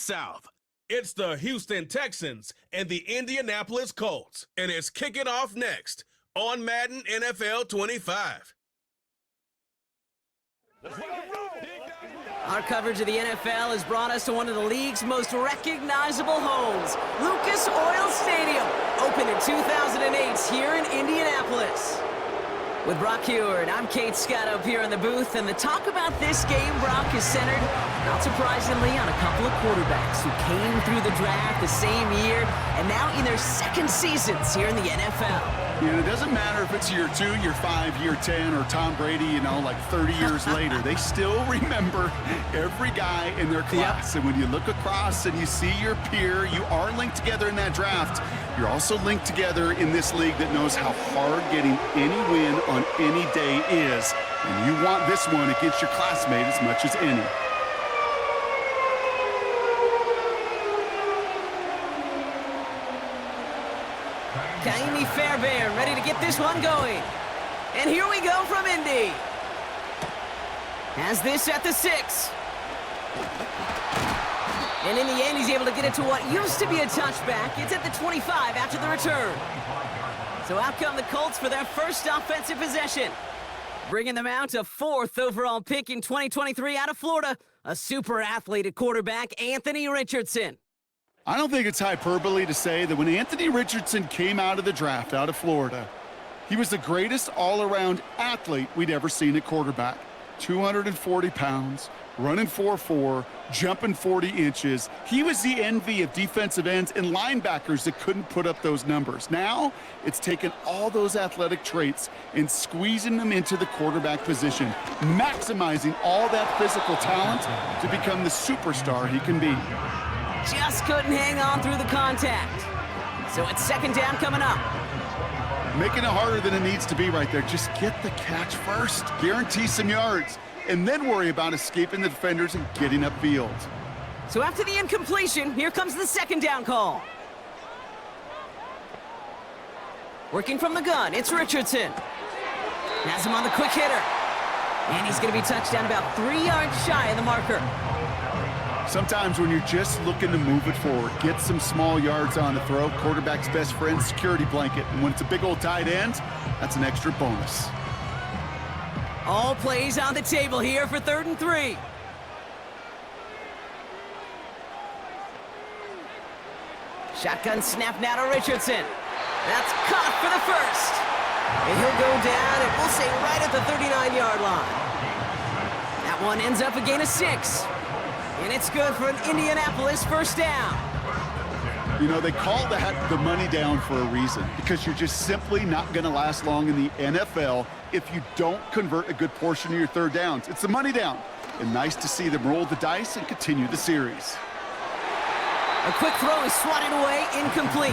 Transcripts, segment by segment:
South. It's the Houston Texans and the Indianapolis Colts, and it's kicking off next on Madden NFL 25. Our coverage of the NFL has brought us to one of the league's most recognizable homes, Lucas Oil Stadium, opened in 2008 here in Indianapolis. With Brock Heward, I'm Kate Scott up here in the booth, and the talk about this game, Brock, is centered, not surprisingly, on a couple of quarterbacks who came through the draft the same year and now in their second seasons here in the NFL. And it doesn't matter if it's year 2, year 5, year 10, or Tom Brady, like 30 years later. They still remember every guy in their class. Yep. And when you look across and you see your peer, you are linked together in that draft. You're also linked together in this league that knows how hard getting any win on any day is. And you want this one against your classmate as much as any. Kaimi Fairbairn ready to get this one going. And here we go from Indy. Has this at the 6. And in the end, he's able to get it to what used to be a touchback. It's at the 25 after the return. So out come the Colts for their first offensive possession. Bringing them out to 4th overall pick in 2023 out of Florida, a super athlete at quarterback, Anthony Richardson. I don't think it's hyperbole to say that when Anthony Richardson came out of the draft out of Florida, he was the greatest all-around athlete we'd ever seen at quarterback. 240 pounds, running 4.4, jumping 40 inches. He was the envy of defensive ends and linebackers that couldn't put up those numbers. Now, it's taken all those athletic traits and squeezing them into the quarterback position, maximizing all that physical talent to become the superstar he can be. Just couldn't hang on through the contact. So it's second down coming up. Making it harder than it needs to be right there. Just get the catch first. Guarantee some yards. And then worry about escaping the defenders and getting upfield. So after the incompletion, here comes the second down call. Working from the gun, it's Richardson. Has him on the quick hitter. And he's going to be touched down about 3 yards shy of the marker. Sometimes when you're just looking to move it forward, get some small yards on the throw, quarterback's best friend, security blanket. And when it's a big old tight end, that's an extra bonus. All plays on the table here for 3rd and 3. Shotgun snap now to Richardson. That's caught for the first. And he'll go down, and we'll say right at the 39-yard line. That one ends up a gain of 6. And it's good for an Indianapolis first down. You know, they call that the money down for a reason, because you're just simply not going to last long in the NFL if you don't convert a good portion of your third downs. It's the money down. And nice to see them roll the dice and continue the series. A quick throw is swatted away, incomplete.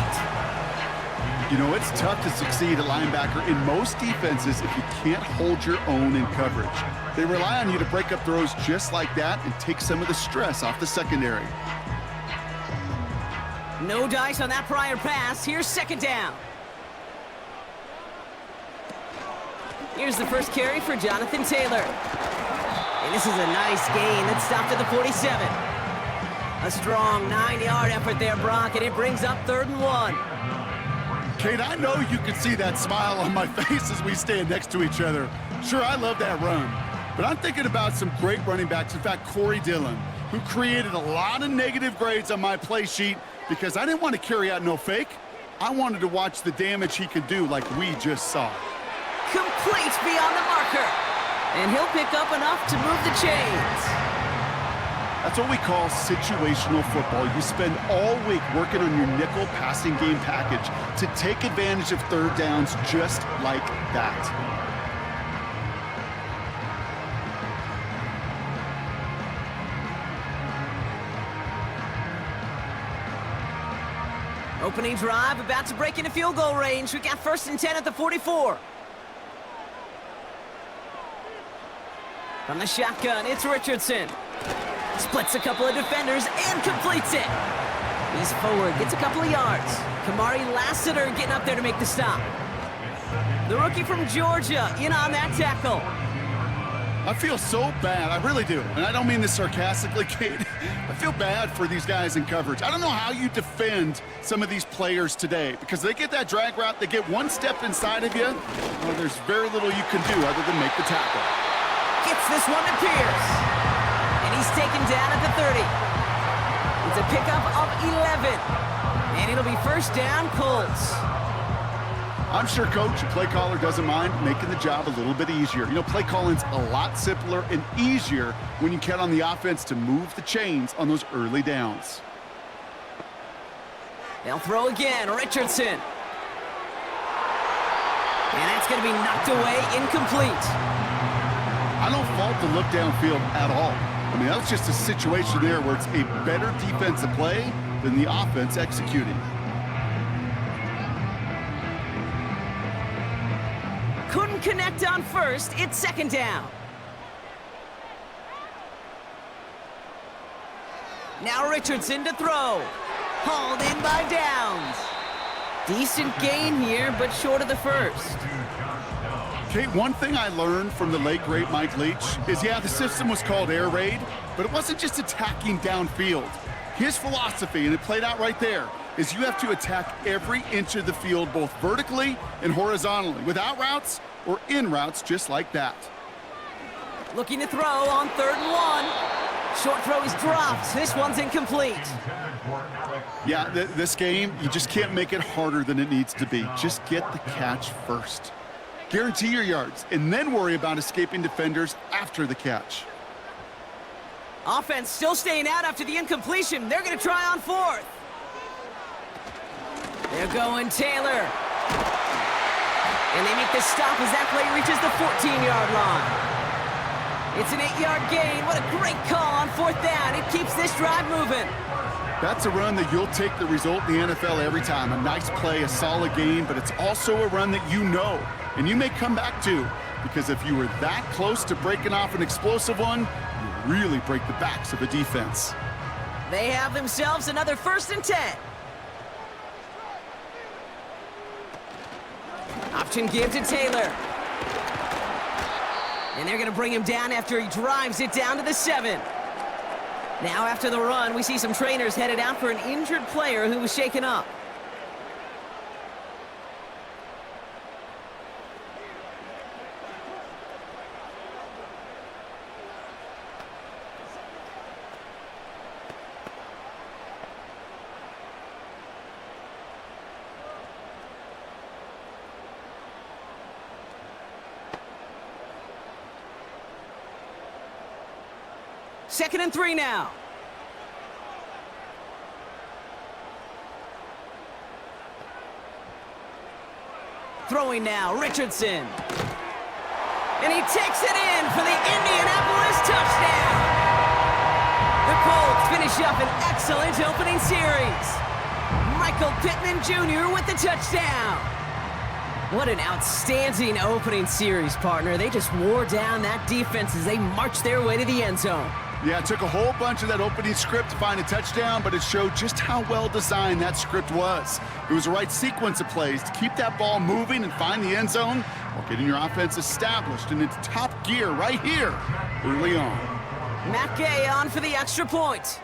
You know, it's tough to succeed at linebacker in most defenses if you can't hold your own in coverage. They rely on you to break up throws just like that and take some of the stress off the secondary. No dice on that prior pass. Here's second down. Here's the first carry for Jonathan Taylor. And this is a nice gain that stopped at the 47. A strong 9-yard effort there, Brock, and it brings up 3rd and 1. Kate, I know you can see that smile on my face as we stand next to each other. Sure, I love that run. But I'm thinking about some great running backs. In fact, Corey Dillon, who created a lot of negative grades on my play sheet because I didn't want to carry out no fake. I wanted to watch the damage he could do like we just saw. Complete beyond the marker. And he'll pick up enough to move the chains. That's what we call situational football. You spend all week working on your nickel passing game package to take advantage of third downs just like that. Opening drive, about to break into field goal range. We got 1st and 10 at the 44. From the shotgun, it's Richardson. Splits a couple of defenders and completes it. He's forward, gets a couple of yards. Kamari Lassiter getting up there to make the stop. The rookie from Georgia in on that tackle. I feel so bad. I really do. And I don't mean this sarcastically, Kate. I feel bad for these guys in coverage. I don't know how you defend some of these players today because they get that drag route, they get one step inside of you. Well, there's very little you can do other than make the tackle. Gets this one to Pierce. And he's taken down at the 30. It's a pickup of 11. And it'll be first down, Colts. I'm sure coach, play caller doesn't mind making the job a little bit easier. You know, play calling's a lot simpler and easier when you count on the offense to move the chains on those early downs. They'll throw again, Richardson. And that's going to be knocked away, incomplete. I don't fault the look downfield at all. I mean, that was just a situation there where it's a better defensive play than the offense executing. Couldn't connect on first. It's second down. Now Richardson to throw. Hauled in by Downs. Decent gain here, but short of the first. Kate, one thing I learned from the late, great Mike Leach is, yeah, the system was called air raid, but it wasn't just attacking downfield. His philosophy, and it played out right there, is you have to attack every inch of the field, both vertically and horizontally, without routes or in routes just like that. Looking to throw on 3rd and 1. Short throw is dropped. This one's incomplete. Yeah, this game, you just can't make it harder than it needs to be. Just get the catch first. Guarantee your yards, and then worry about escaping defenders after the catch. Offense still staying out after the incompletion. They're going to try on 4th. They're going Taylor. And they make the stop as that play reaches the 14-yard line. It's an 8-yard gain. What a great call on 4th down. It keeps this drive moving. That's a run that you'll take the result in the NFL every time. A nice play, a solid game, but it's also a run that you know, and you may come back to, because if you were that close to breaking off an explosive one, you really break the backs of a defense. They have themselves another 1st and 10. Option give to Taylor. And they're going to bring him down after he drives it down to the 7. Now after the run, we see some trainers headed out for an injured player who was shaken up. Second and 3 now. Throwing now, Richardson. And he takes it in for the Indianapolis touchdown. The Colts finish up an excellent opening series. Michael Pittman Jr. with the touchdown. What an outstanding opening series, partner. They just wore down that defense as they marched their way to the end zone. Yeah, it took a whole bunch of that opening script to find a touchdown, but it showed just how well designed that script was. It was the right sequence of plays to keep that ball moving and find the end zone while getting your offense established in its top gear right here early on. Matt Gay on for the extra point.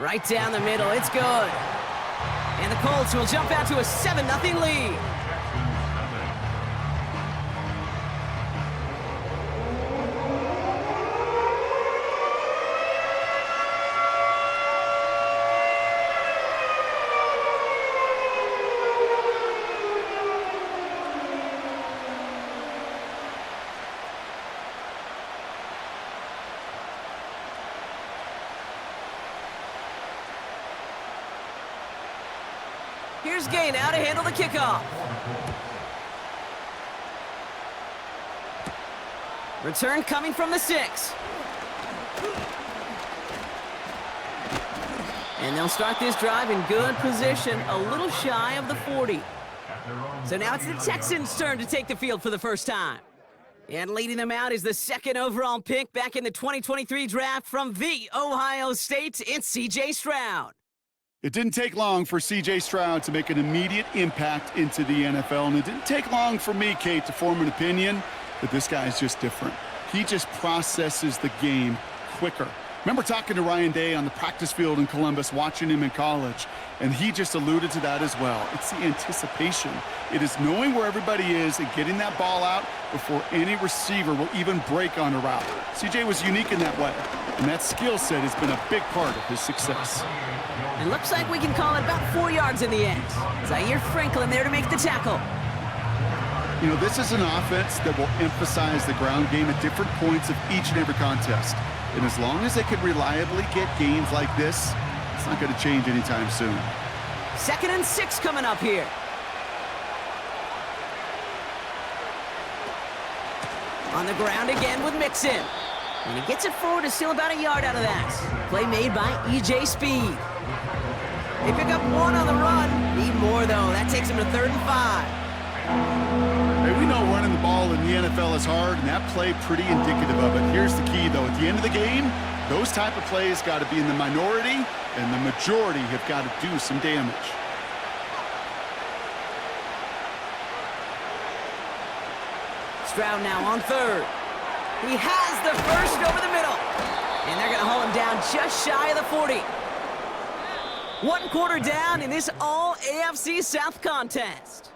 Right down the middle, it's good. And the Colts will jump out to a 7-0 lead. Here's Gay now to handle the kickoff. Return coming from the 6. And they'll start this drive in good position, a little shy of the 40. So now it's the Texans' turn to take the field for the first time. And leading them out is the 2nd overall pick back in the 2023 draft from the Ohio State, it's C.J. Stroud. It didn't take long for C.J. Stroud to make an immediate impact into the NFL, and it didn't take long for me, Kate, to form an opinion that this guy is just different. He just processes the game quicker. Remember talking to Ryan Day on the practice field in Columbus, watching him in college, and he just alluded to that as well. It's the anticipation. It is knowing where everybody is and getting that ball out before any receiver will even break on a route. C.J. was unique in that way, and that skill set has been a big part of his success. It looks like we can call it about 4 yards in the end. Zaire Franklin there to make the tackle. You know, this is an offense that will emphasize the ground game at different points of each and every contest. And as long as they can reliably get gains like this, it's not going to change anytime soon. 2nd and 6 coming up here. On the ground again with Mixon. And he gets it forward to steal about a yard out of that. Play made by E.J. Speed. They pick up 1 on the run. Need more, though. That takes him to 3rd and 5. Hey, we know running the ball in the NFL is hard, and that play pretty indicative of it. Here's the key, though. At the end of the game, those type of plays got to be in the minority, and the majority have got to do some damage. Stroud now on 3rd. He has the first over the middle. And they're going to haul him down just shy of the 40. 1 quarter down in this all-AFC South contest.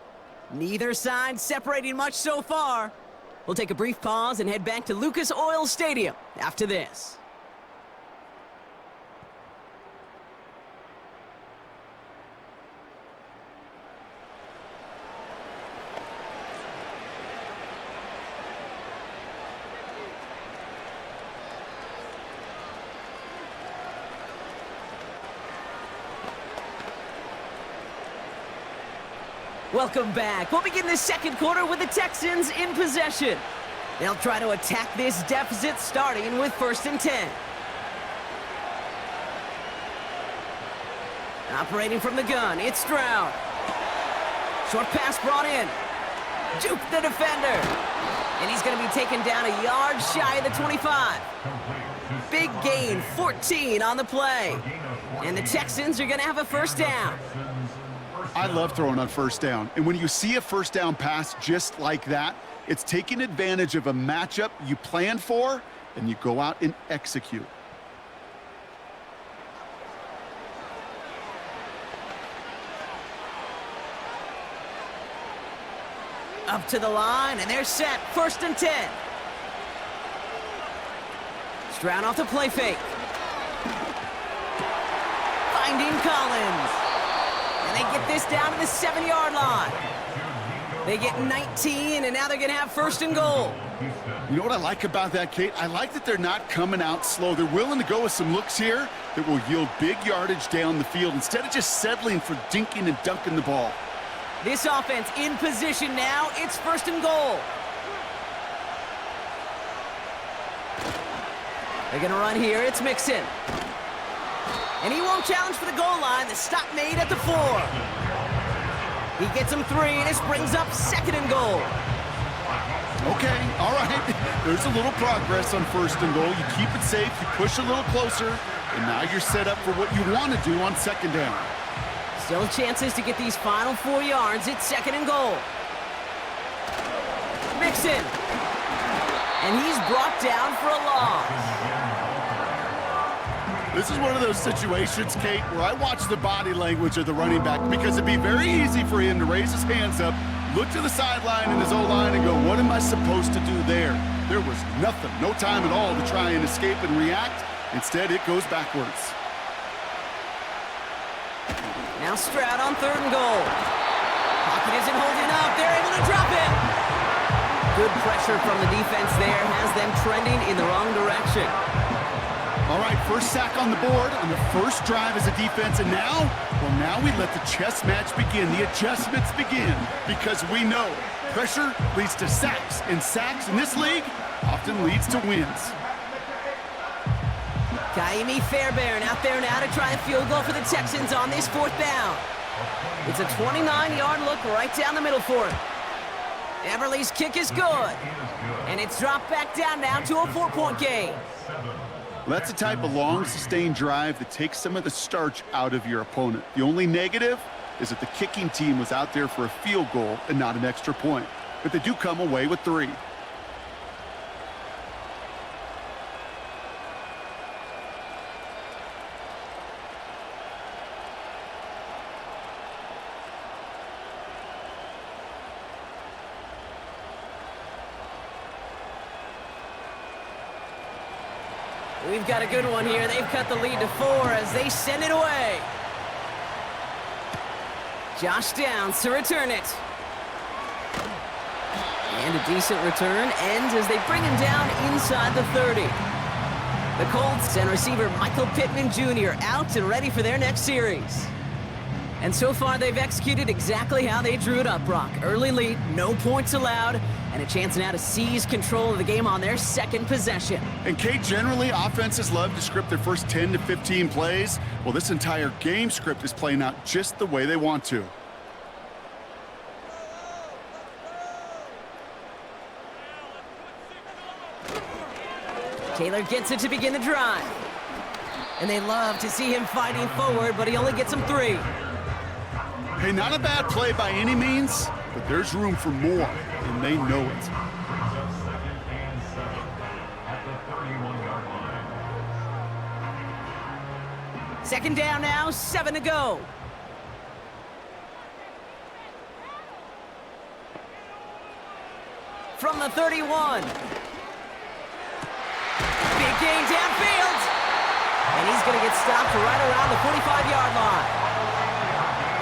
Neither side separating much so far. We'll take a brief pause and head back to Lucas Oil Stadium after this. Welcome back. We'll begin the 2nd quarter with the Texans in possession. They'll try to attack this deficit starting with 1st and 10. Operating from the gun, it's Stroud. Short pass brought in. Juke the defender. And he's going to be taken down a yard shy of the 25. Big gain, 14 on the play. And the Texans are going to have a 1st down. I love throwing on 1st down. And when you see a 1st down pass just like that, it's taking advantage of a matchup you planned for, and you go out and execute. Up to the line, and they're set. 1st and 10. Stroud off the play fake. Finding Collins. And they get this down to the 7-yard line. They get 19, and now they're going to have 1st and goal. You know what I like about that, Kate? I like that they're not coming out slow. They're willing to go with some looks here that will yield big yardage down the field instead of just settling for dinking and dunking the ball. This offense in position now. It's 1st and goal. They're going to run here. It's Mixon. And he won't challenge for the goal line. The stop made at the 4. He gets him 3, and this brings up 2nd and goal. Okay, all right. There's a little progress on 1st and goal. You keep it safe, you push a little closer, and now you're set up for what you want to do on 2nd down. Still chances to get these final 4 yards. It's 2nd and goal. Mixon. And he's brought down for a loss. This is one of those situations, Kate, where I watch the body language of the running back because it'd be very easy for him to raise his hands up, look to the sideline in his O-line and go, what am I supposed to do there? There was nothing, no time at all to try and escape and react. Instead, it goes backwards. Now Stroud on 3rd and goal. Pocket isn't holding up. They're able to drop it. Good pressure from the defense there has them trending in the wrong direction. All right, 1st sack on the board on the 1st drive as a defense, and now, well, now we let the chess match begin, the adjustments begin, because we know pressure leads to sacks, and sacks in this league often leads to wins. Kaimi Fairbairn out there now to try a field goal for the Texans on this 4th down. It's a 29-yard look right down the middle for him. Everly's kick is good, and it's dropped back down now to a 4-point game. Well, that's the type of long, sustained drive that takes some of the starch out of your opponent. The only negative is that the kicking team was out there for a field goal and not an extra point. But they do come away with 3. We've got a good one here. They've cut the lead to 4 as they send it away. Josh Downs to return it. And a decent return ends as they bring him down inside the 30. The Colts and receiver Michael Pittman Jr. out and ready for their next series. And so far, they've executed exactly how they drew it up, Brock. Early lead, no points allowed, and a chance now to seize control of the game on their second possession. And Kate, generally, offenses love to script their first 10 to 15 plays. Well, this entire game script is playing out just the way they want to. Taylor gets it to begin the drive. And they love to see him fighting forward, but he only gets them 3. Hey, not a bad play by any means, but there's room for more, and they know it. Second down now, 7 to go. From the 31. Big gain downfield. And he's going to get stopped right around the 45-yard line.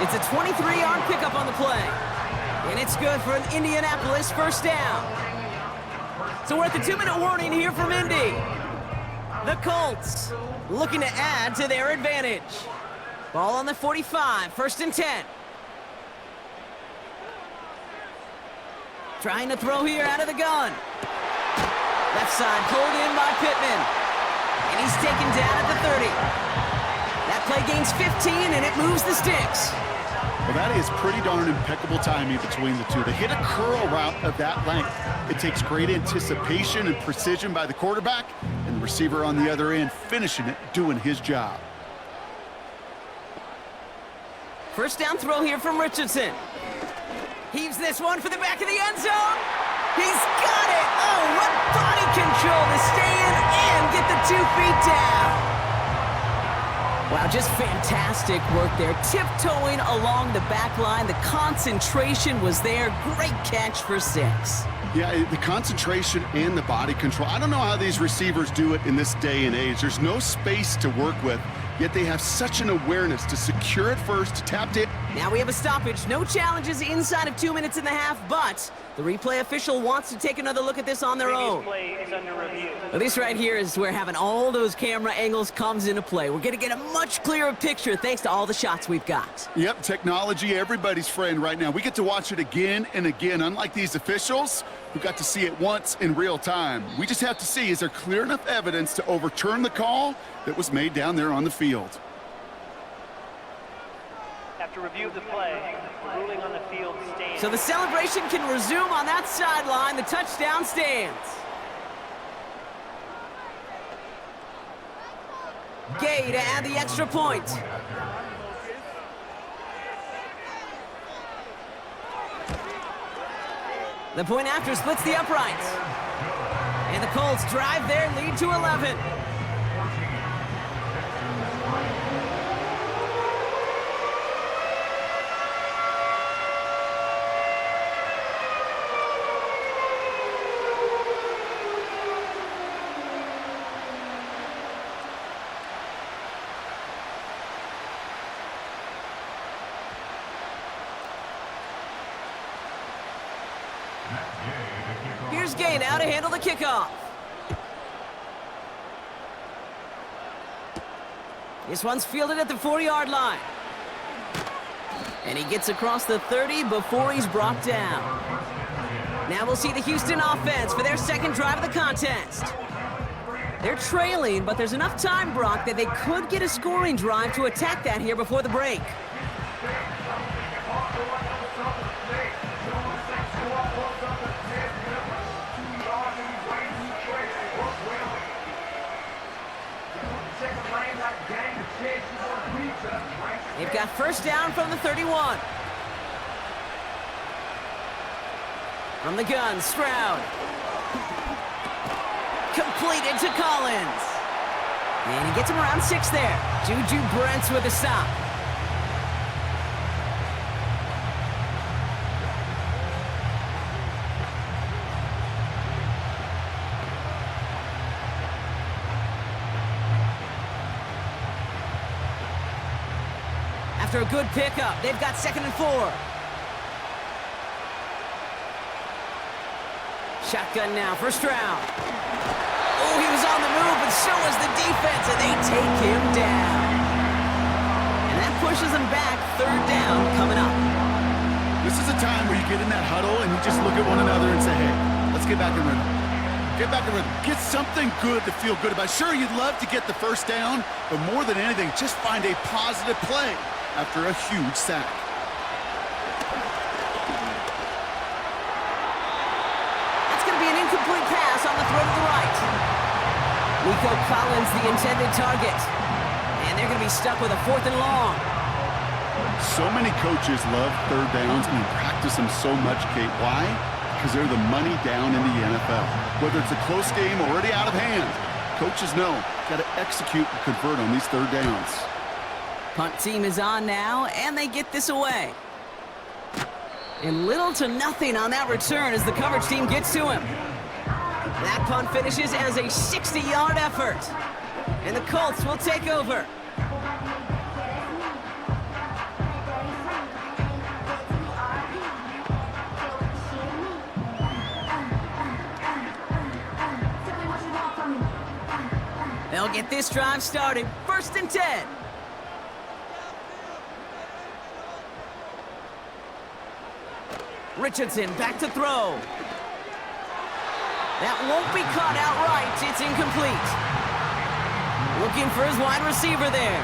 It's a 23-yard pickup on the play. And it's good for an Indianapolis first down. So we're at the 2-minute warning here from Indy. The Colts looking to add to their advantage. Ball on the 45, 1st and 10. Trying to throw here out of the gun. Left side pulled in by Pittman. And he's taken down at the 30. That play gains 15, and it moves the sticks. Well, that is pretty darn impeccable timing between the two. To hit a curl route of that length, it takes great anticipation and precision by the quarterback, and the receiver on the other end finishing it, doing his job. First down throw here from Richardson. Heaves this one for the back of the end zone. He's got it! Oh, what body control to stay in and get the 2 feet down. Wow, just fantastic work there. Tiptoeing along the back line. The concentration was there. Great catch for 6. Yeah, the concentration and the body control. I don't know how these receivers do it in this day and age. There's no space to work with, yet they have such an awareness to secure it first, to tap it. Now we have a stoppage. No challenges inside of 2 minutes and a half, but the replay official wants to take another look at this on their own. Play is under review. Well, this right here is where having all those camera angles comes into play. We're going to get a much clearer picture thanks to all the shots we've got. Yep, technology, everybody's friend right now. We get to watch it again and again. Unlike these officials, who got to see it once in real time. We just have to see, is there clear enough evidence to overturn the call that was made down there on the field? After review of the play, the ruling on the field stands. So the celebration can resume on that sideline. The touchdown stands. Gay to add the extra point. The point after splits the uprights. And the Colts drive their lead to 11. Here's Gay now to handle the kickoff. This one's fielded at the 4-yard line. And he gets across the 30 before he's brought down. Now we'll see the Houston offense for their second drive of the contest. They're trailing, but there's enough time, Brock, that they could get a scoring drive to attack that here before the break. They've got first down from the 31. From the gun, Stroud. Completed to Collins. And he gets him around 6 there. Juju Brents with a stop. After a good pickup, they've got 2nd and 4. Shotgun now for Stroud. Oh, he was on the move, but so was the defense, and they take him down. And that pushes him back. 3rd down coming up. This is a time where you get in that huddle and you just look at one another and say, hey, let's get back in rhythm. Get back in rhythm. Get something good to feel good about. Sure, you'd love to get the first down, but more than anything, just find a positive play after a huge sack. Incomplete pass on the throw to the right. Nico Collins, the intended target. And they're going to be stuck with a 4th and long. So many coaches love 3rd downs and practice them so much, Kate. Why? Because they're the money down in the NFL. Whether it's a close game already out of hand, coaches know got to execute and convert on these 3rd downs. Punt team is on now, and they get this away. And little to nothing on that return as the coverage team gets to him. That punt finishes as a 60-yard effort. And the Colts will take over. They'll get this drive started. 1st and 10. Richardson back to throw. That won't be caught outright. It's incomplete. Looking for his wide receiver there.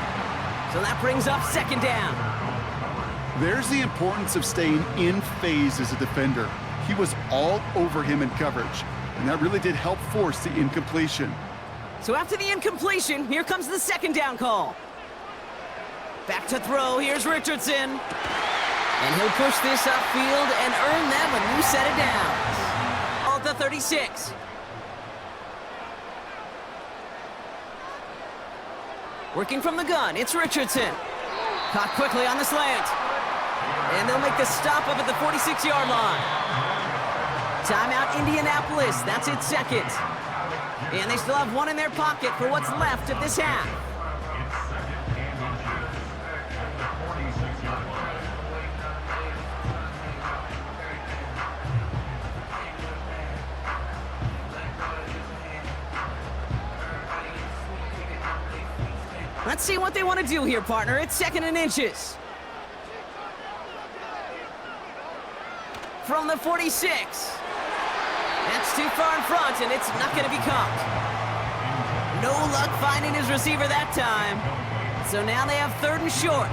So that brings up 2nd down. There's the importance of staying in phase as a defender. He was all over him in coverage, and that really did help force the incompletion. So after the incompletion, here comes the 2nd down call. Back to throw. Here's Richardson. And he'll push this upfield and earn them a new set of downs. At the 36. Working from the gun, it's Richardson. Caught quickly on the slant. And they'll make the stop up at the 46-yard line. Timeout Indianapolis, that's its 2nd. And they still have 1 in their pocket for what's left of this half. Let's see what they want to do here, partner. It's 2nd and inches. From the 46. That's too far in front, and it's not going to be caught. No luck finding his receiver that time. So now they have 3rd and short.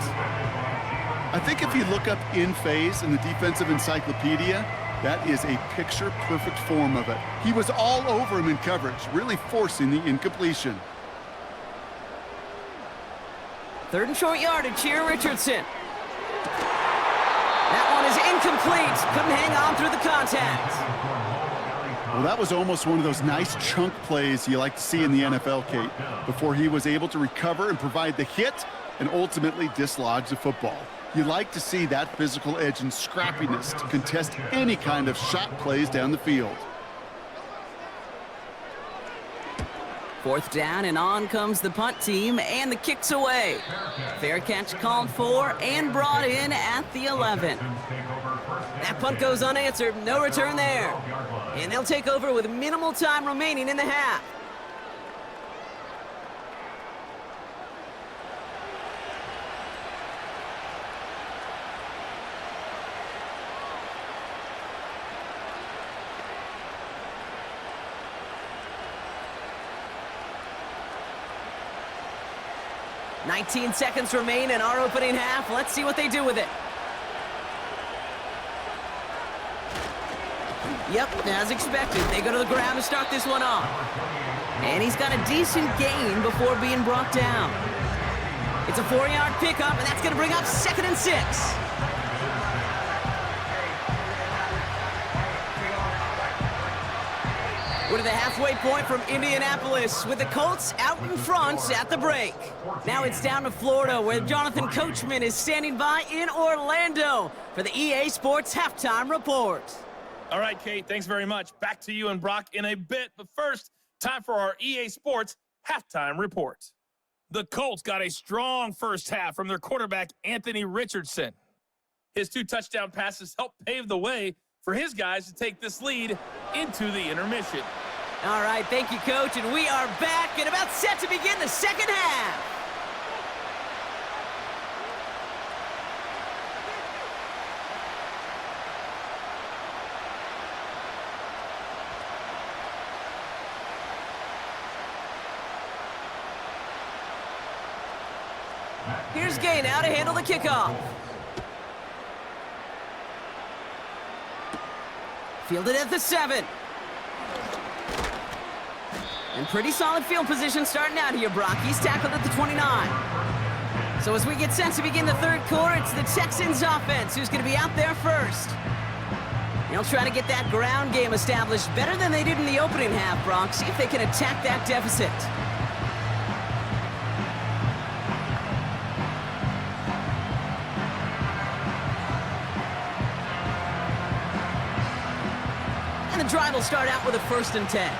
I think if you look up in phase in the defensive encyclopedia, that is a picture-perfect form of it. He was all over him in coverage, really forcing the incompletion. 3rd and short yardage here, Richardson. That one is incomplete. Couldn't hang on through the contact. Well, that was almost one of those nice chunk plays you like to see in the NFL, Kate, before he was able to recover and provide the hit and ultimately dislodge the football. You like to see that physical edge and scrappiness to contest any kind of shot plays down the field. 4th down, and on comes the punt team, and the kick's away. Fair catch called for and brought in at the 11. That punt goes unanswered, no return there. And they'll take over with minimal time remaining in the half. "19 seconds remain in our opening half. Let's see what they do with it. Yep, as expected, they go to the ground to start this one off. And he's got a decent gain before being brought down. It's a 4-yard pickup, and that's going to bring up 2nd and 6. We're to the halfway point from Indianapolis with the Colts out in front at the break. Now it's down to Florida, where Jonathan Coachman is standing by in Orlando for the EA Sports Halftime Report. All right, Kate, thanks very much. Back to you and Brock in a bit. But first, time for our EA Sports Halftime Report. The Colts got a strong first half from their quarterback, Anthony Richardson. His 2 touchdown passes helped pave the way for his guys to take this lead into the intermission. All right, thank you, Coach, and we are back and about set to begin the second half. Here's Gay now to handle the kickoff. Fielded at the 7. And pretty solid field position starting out here, Brock. He's tackled at the 29. So as we get set to begin the third quarter, it's the Texans offense who's going to be out there first. They'll try to get that ground game established better than they did in the opening half, Brock. See if they can attack that deficit. And the drive will start out with a 1st and 10.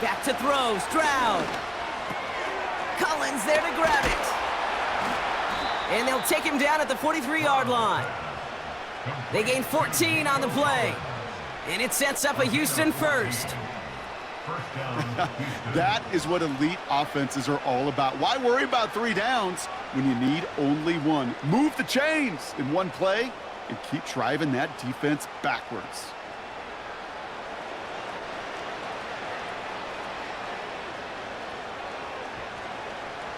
Back to throw, Stroud. Collins there to grab it. And they'll take him down at the 43-yard line. They gain 14 on the play. And it sets up a Houston first. That is what elite offenses are all about. Why worry about 3 downs when you need only 1? Move the chains in one play and keep driving that defense backwards.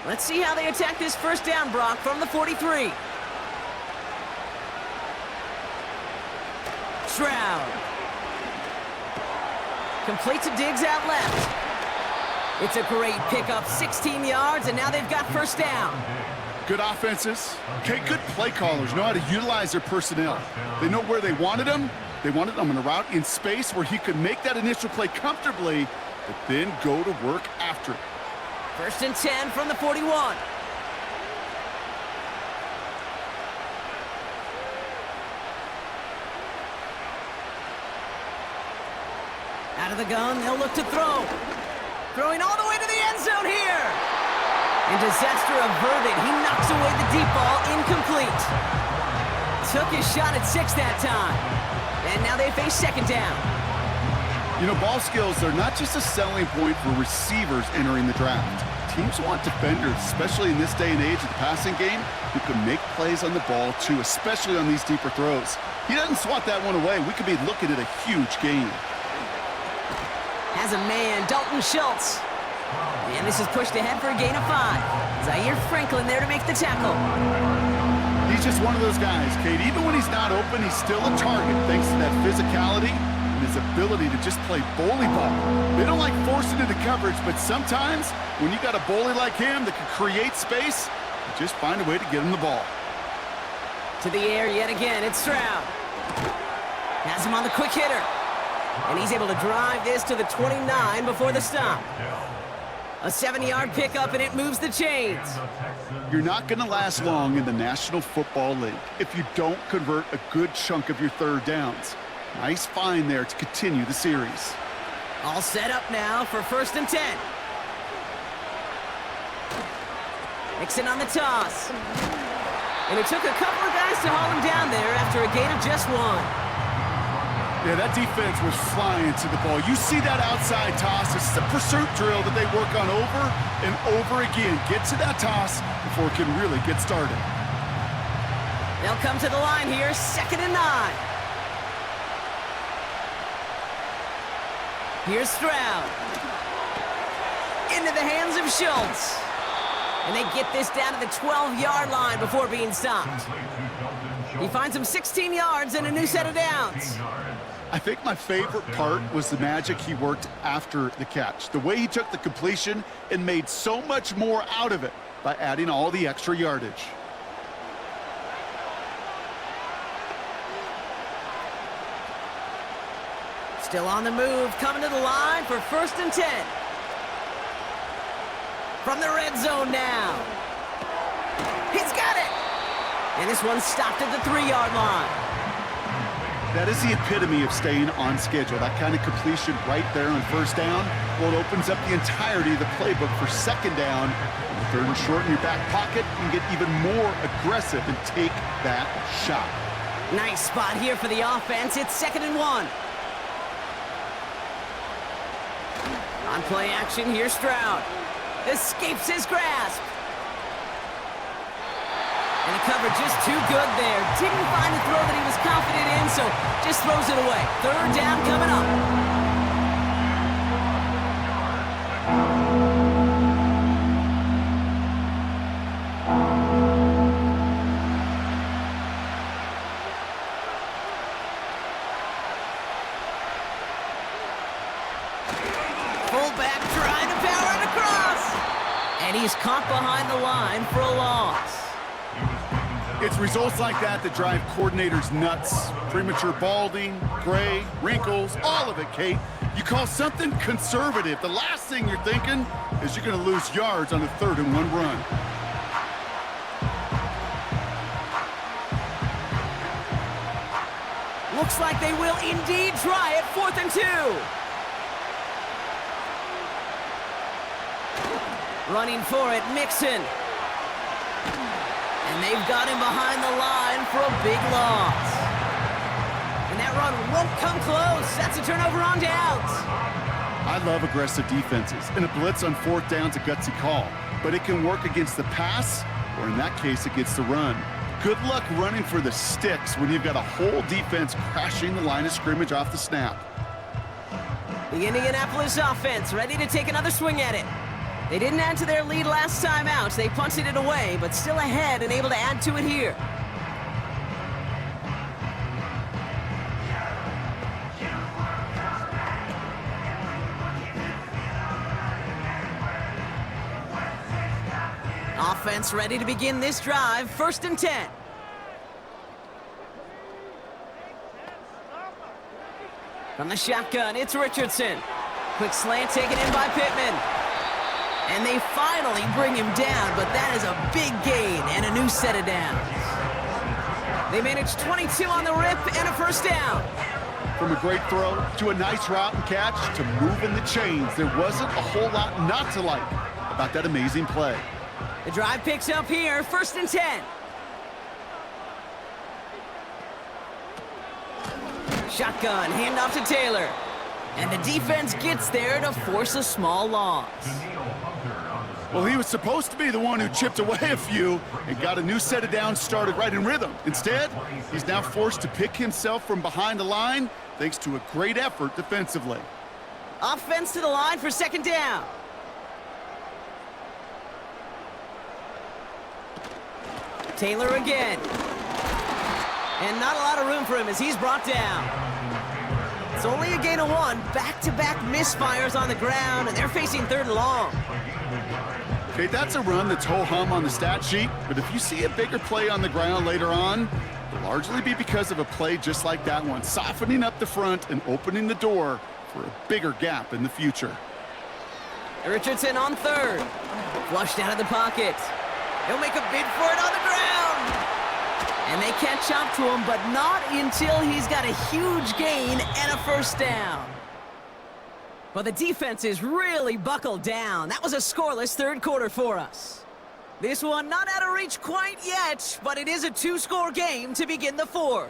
Let's see how they attack this first down, Brock, from the 43. Stroud. Complete to Diggs out left. It's a great pickup, 16 yards, and now they've got first down. Good offenses. Okay, good play callers know how to utilize their personnel. They know where they wanted them. They wanted them on a route in space where he could make that initial play comfortably, but then go to work after it. 1st and 10 from the 41. Out of the gun, they'll look to throw. Throwing all the way to the end zone here. And disaster averted. He knocks away the deep ball, incomplete. Took his shot at 6 that time. And now they face 2nd down. You know, ball skills are not just a selling point for receivers entering the draft. Teams want defenders, especially in this day and age of the passing game, who can make plays on the ball too, especially on these deeper throws. He doesn't swat that one away. We could be looking at a huge game. Has a man, Dalton Schultz. And this is pushed ahead for a gain of 5. Zaire Franklin there to make the tackle. He's just one of those guys, Kate. Even when he's not open, he's still a target thanks to that physicality and his ability to just play bully ball. They don't like forcing into coverage, but sometimes when you got a bully like him that can create space, you just find a way to get him the ball. To the air yet again, it's Stroud. Has him on the quick hitter. And he's able to drive this to the 29 before the stop. A 7-yard pickup, and it moves the chains. You're not going to last long in the National Football League if you don't convert a good chunk of your 3rd downs. Nice find there to continue the series. All set up now for 1st and 10. Mixon on the toss. And it took a couple of guys to haul him down there after a gain of just 1. Yeah, that defense was flying to the ball. You see that outside toss. It's a pursuit drill that they work on over and over again. Get to that toss before it can really get started. They'll come to the line here, 2nd and 9. Here's Stroud. Into the hands of Schultz. And they get this down to the 12-yard line before being stopped. He finds him 16 yards and a new set of downs. I think my favorite part was the magic he worked after the catch. The way he took the completion and made so much more out of it by adding all the extra yardage. Still on the move, coming to the line for 1st and 10. From the red zone now. He's got it! And this one stopped at the 3-yard line. That is the epitome of staying on schedule. That kind of completion right there on 1st down. Well, it opens up the entirety of the playbook for 2nd down. On the 3rd and short in your back pocket, you can get even more aggressive and take that shot. Nice spot here for the offense. It's 2nd and 1. On play action, here's Stroud. Escapes his grasp. And the cover just too good there. Didn't find the throw that he was confident in, so just throws it away. 3rd down coming up. Fullback trying to power it across. And he's caught behind the line for a loss. It's results like that that drive coordinators nuts. Premature balding, gray, wrinkles, all of it, Kate. You call something conservative. The last thing you're thinking is you're going to lose yards on a 3rd and 1 run. Looks like they will indeed try it. 4th and 2. Running for it, Mixon. And they've got him behind the line for a big loss. And that run won't come close. That's a turnover on downs. I love aggressive defenses, and a blitz on 4th down's a gutsy call. But it can work against the pass, or in that case, against the run. Good luck running for the sticks when you've got a whole defense crashing the line of scrimmage off the snap. The Indianapolis offense ready to take another swing at it. They didn't add to their lead last time out. They punted it away, but still ahead and able to add to it here. Offense ready to begin this drive. 1st and 10. From the shotgun, it's Richardson. Quick slant taken in by Pittman. And they finally bring him down, but that is a big gain and a new set of downs. They managed 22 on the rip and a 1st down. From a great throw to a nice route and catch to moving the chains, there wasn't a whole lot not to like about that amazing play. The drive picks up here, 1st and 10. Shotgun, handoff to Taylor. And the defense gets there to force a small loss. Well, he was supposed to be the one who chipped away a few and got a new set of downs started right in rhythm. Instead, he's now forced to pick himself from behind the line thanks to a great effort defensively. Offense to the line for 2nd down. Taylor again. And not a lot of room for him as he's brought down. It's only a gain of 1. Back-to-back misfires on the ground, and they're facing 3rd and long. Okay, that's a run that's ho-hum on the stat sheet, but if you see a bigger play on the ground later on, it'll largely be because of a play just like that one, softening up the front and opening the door for a bigger gap in the future. Richardson on 3rd. Flushed out of the pocket. He'll make a bid for it on the ground. And they catch up to him, but not until he's got a huge gain and a 1st down. Well, the defense is really buckled down. That was a scoreless 3rd quarter for us. This one not out of reach quite yet, but it is a 2-score game to begin the 4th.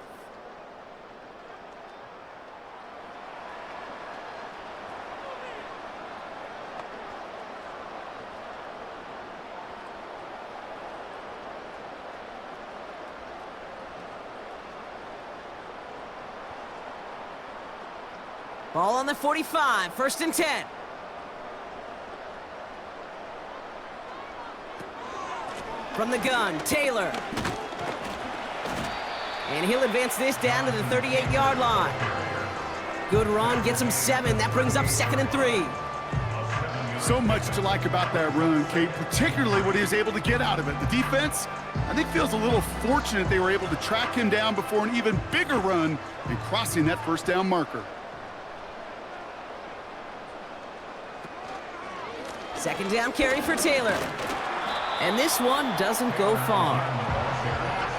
Ball on the 45, 1st and 10. From the gun, Taylor. And he'll advance this down to the 38-yard line. Good run, gets him 7. That brings up 2nd and 3. So much to like about that run, Kate, particularly what he was able to get out of it. The defense, I think, feels a little fortunate they were able to track him down before an even bigger run and crossing that first down marker. 2nd down carry for Taylor. And this one doesn't go far.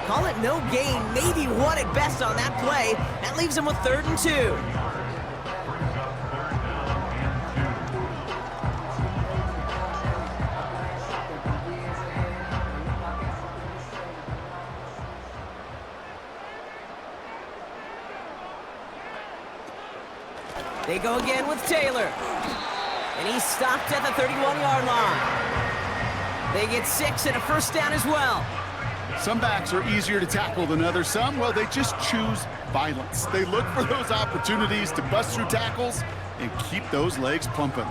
Call it no gain, maybe 1 at best on that play. That leaves him with 3rd and 2. They go again with Taylor. And he's stopped at the 31-yard line. They get 6 and a first down as well. Some backs are easier to tackle than others. Some, well, they just choose violence. They look for those opportunities to bust through tackles and keep those legs pumping.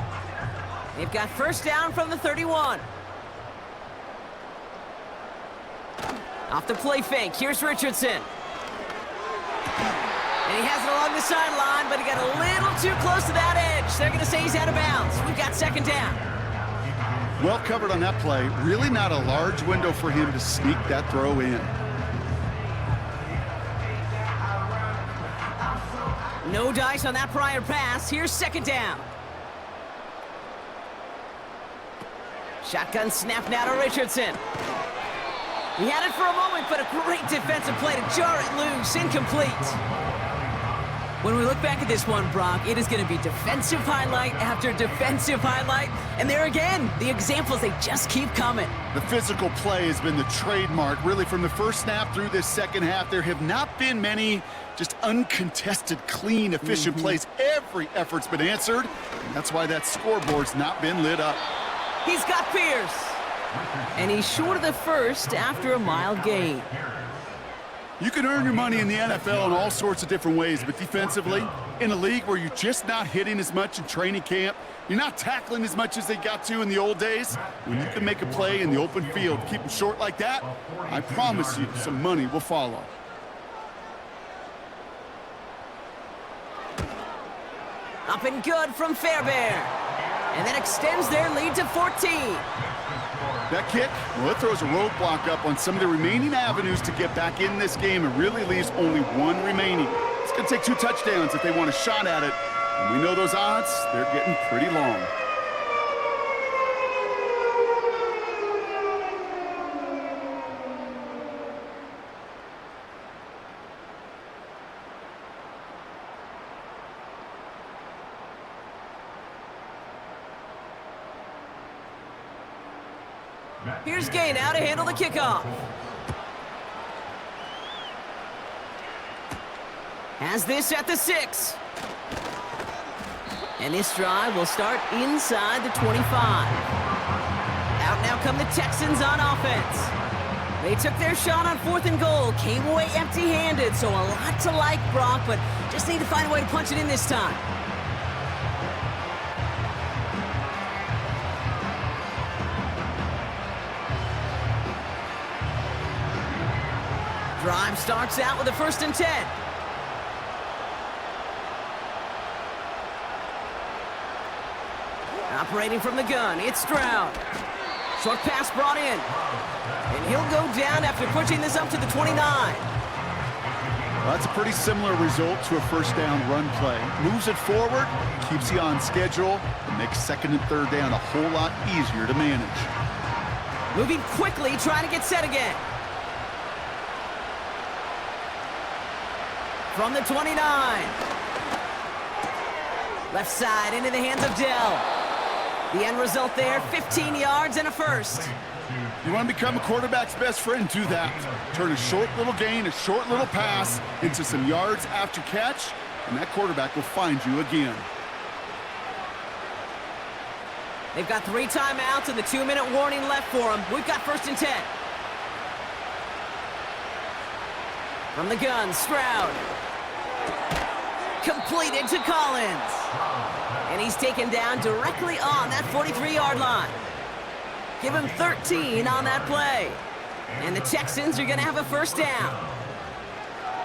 They've got first down from the 31. Off the play fake, here's Richardson. And he has it along the sideline, but he got a little too close to that edge. They're going to say he's out of bounds. We've got 2nd down. Well covered on that play. Really not a large window for him to sneak that throw in. No dice on that prior pass. Here's 2nd down. Shotgun snap now to Richardson. He had it for a moment, but a great defensive play to jar it loose. Incomplete. When we look back at this one, Brock, it is going to be defensive highlight after defensive highlight. And there again, the examples, they just keep coming. The physical play has been the trademark. Really, from the first snap through this second half, there have not been many just uncontested, clean, efficient plays. Every effort's been answered, and that's why that scoreboard's not been lit up. He's got Pierce. And he's short of the first after a mild gain. You can earn your money in the NFL in all sorts of different ways, but defensively, in a league where you're just not hitting as much in training camp, you're not tackling as much as they got to in the old days, when you can make a play in the open field, keep them short like that, I promise you some money will follow. Up and good from Fairbairn. And that extends their lead to 14. That kick, well, it throws a roadblock up on some of the remaining avenues to get back in this game and really leaves only 1 remaining. It's going to take 2 touchdowns if they want a shot at it. And we know those odds, they're getting pretty long. Here's Gay now to handle the kickoff. Has this at the 6. And this drive will start inside the 25. Out now come the Texans on offense. They took their shot on 4th and goal, came away empty-handed, so a lot to like, Brock, but just need to find a way to punch it in this time. Drive starts out with a 1st and 10. Operating from the gun, it's Stroud. Short pass brought in. And he'll go down after pushing this up to the 29. Well, that's a pretty similar result to a first down run play. Moves it forward, keeps you on schedule, and makes 2nd and 3rd down a whole lot easier to manage. Moving quickly, trying to get set again. From the 29. Left side into the hands of Dell. The end result there, 15 yards and a first. You want to become a quarterback's best friend, do that. Turn a short little gain, a short little pass into some yards after catch, and that quarterback will find you again. They've got 3 timeouts and the 2-minute warning left for them. We've got 1st and 10. From the gun, Stroud. Completed to Collins. And he's taken down directly on that 43-yard line. Give him 13 on that play. And the Texans are going to have a first down.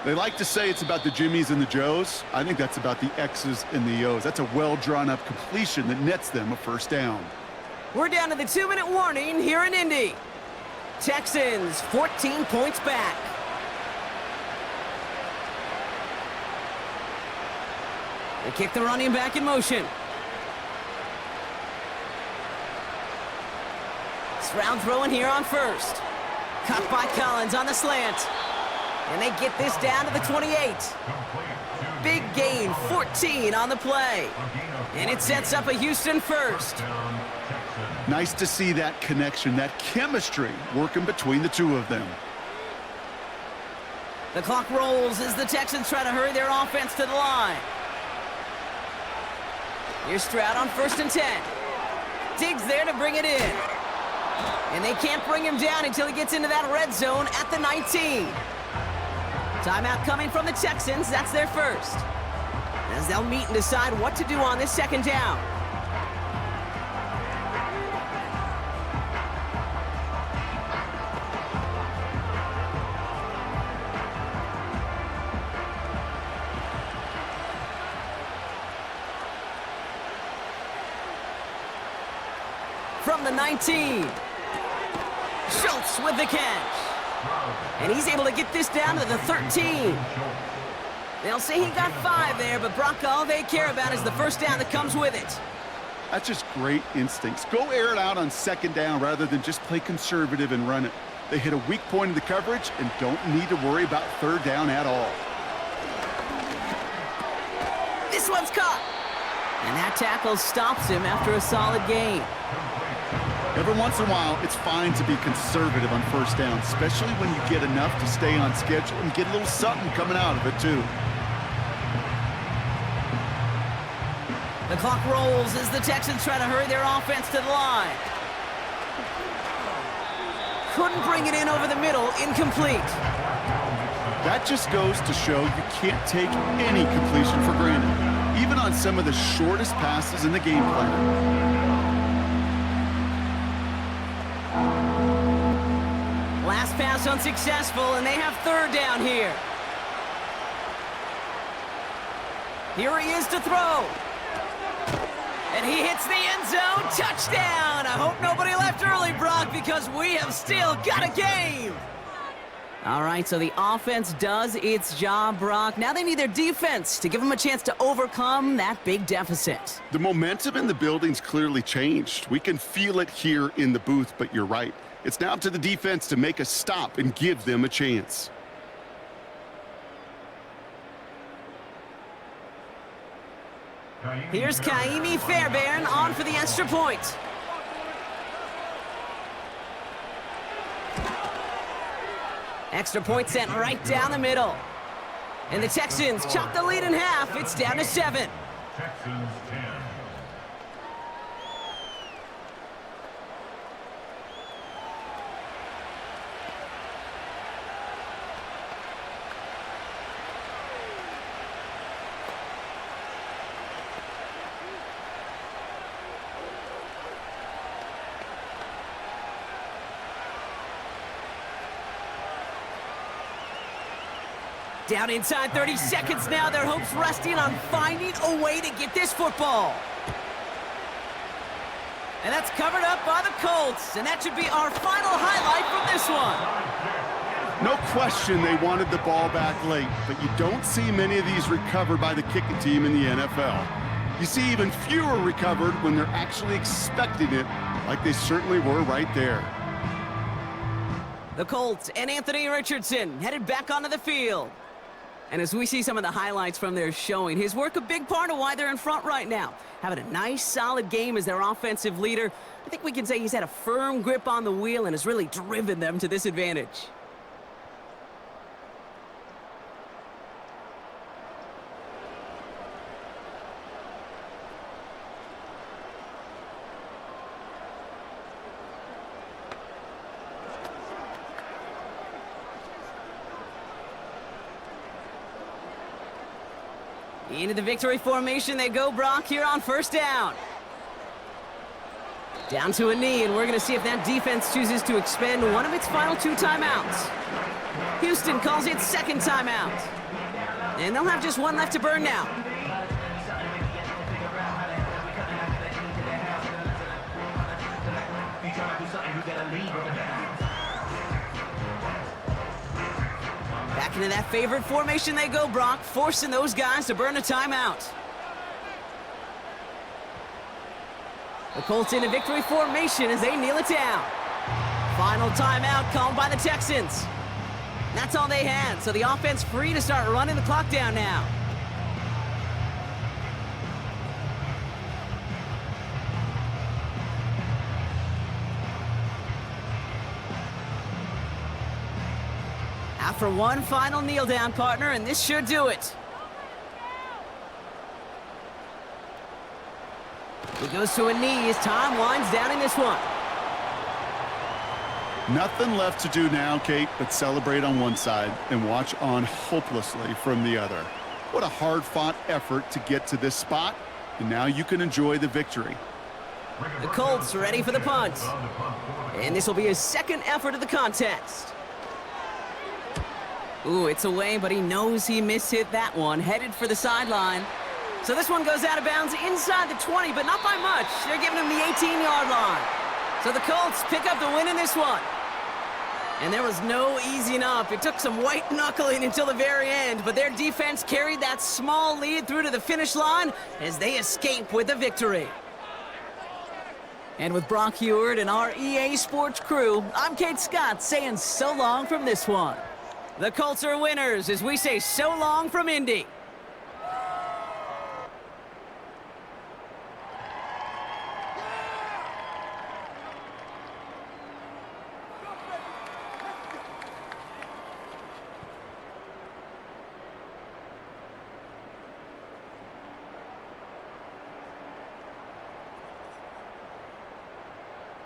They like to say it's about the Jimmies and the Joes. I think that's about the X's and the O's. That's a well-drawn-up completion that nets them a first down. We're down to the 2-minute warning here in Indy. Texans 14 points back. They kick the running back in motion. Stroud throwing here on first. Cut by Collins on the slant. And they get this down to the 28. Big gain, 14 on the play. And it sets up a Houston first. Nice to see that connection, that chemistry working between the two of them. The clock rolls as the Texans try to hurry their offense to the line. Here's Stroud on 1st and 10. Diggs there to bring it in. And they can't bring him down until he gets into that red zone at the 19. Timeout coming from the Texans. That's their first. As they'll meet and decide what to do on this 2nd down. From the 19. Schultz with the catch. And he's able to get this down to the 13. They'll say he got 5 there, but Brock, all they care about is the first down that comes with it. That's just great instincts. Go air it out on 2nd down rather than just play conservative and run it. They hit a weak point in the coverage and don't need to worry about 3rd down at all. This one's caught. And that tackle stops him after a solid gain. Every once in a while, it's fine to be conservative on 1st down, especially when you get enough to stay on schedule and get a little something coming out of it, too. The clock rolls as the Texans try to hurry their offense to the line. Couldn't bring it in over the middle, incomplete. That just goes to show you can't take any completion for granted, even on some of the shortest passes in the game plan. Last pass unsuccessful, and they have 3rd down here. Here he is to throw. And he hits the end zone. Touchdown! I hope nobody left early, Brock, because we have still got a game. All right, so the offense does its job, Brock. Now they need their defense to give them a chance to overcome that big deficit. The momentum in the building's clearly changed. We can feel it here in the booth, but you're right. It's now up to the defense to make a stop and give them a chance. Here's Kaimi Fairbairn on for the extra point. Extra point sent right down the middle. And the Texans chop the lead in half. It's down to 7. Texans 10. Down inside 30 seconds now. Their hopes resting on finding a way to get this football. And that's covered up by the Colts. And that should be our final highlight from this one. No question they wanted the ball back late, but you don't see many of these recovered by the kicking team in the NFL. You see even fewer recovered when they're actually expecting it, like they certainly were right there. The Colts and Anthony Richardson headed back onto the field. And as we see some of the highlights from their showing, his work a big part of why they're in front right now. Having a nice, solid game as their offensive leader. I think we can say he's had a firm grip on the wheel and has really driven them to this advantage. Into the victory formation they go, Brock, here on 1st down. Down to a knee, and we're going to see if that defense chooses to expend one of its final 2 timeouts. Houston calls it second timeout. And they'll have just 1 left to burn now. Back into that favorite formation they go, Brock, forcing those guys to burn a timeout. The Colts in a victory formation as they kneel it down. Final timeout called by the Texans. That's all they had, so the offense free to start running the clock down now. After one final kneel down, partner, and this should do it. He goes to a knee as time winds down in this one. Nothing left to do now, Kate, but celebrate on one side and watch on hopelessly from the other. What a hard-fought effort to get to this spot, and now you can enjoy the victory. The Colts ready for the punt. And this will be his second effort of the contest. Ooh, it's away, but he knows he mishit that one, headed for the sideline. So this one goes out of bounds inside the 20, but not by much. They're giving him the 18-yard line. So the Colts pick up the win in this one. And there was no easing up. It took some white knuckling until the very end, but their defense carried that small lead through to the finish line as they escape with the victory. And with Brock Heward and our EA Sports crew, I'm Kate Scott saying so long from this one. The Colts are winners as we say so long from Indy.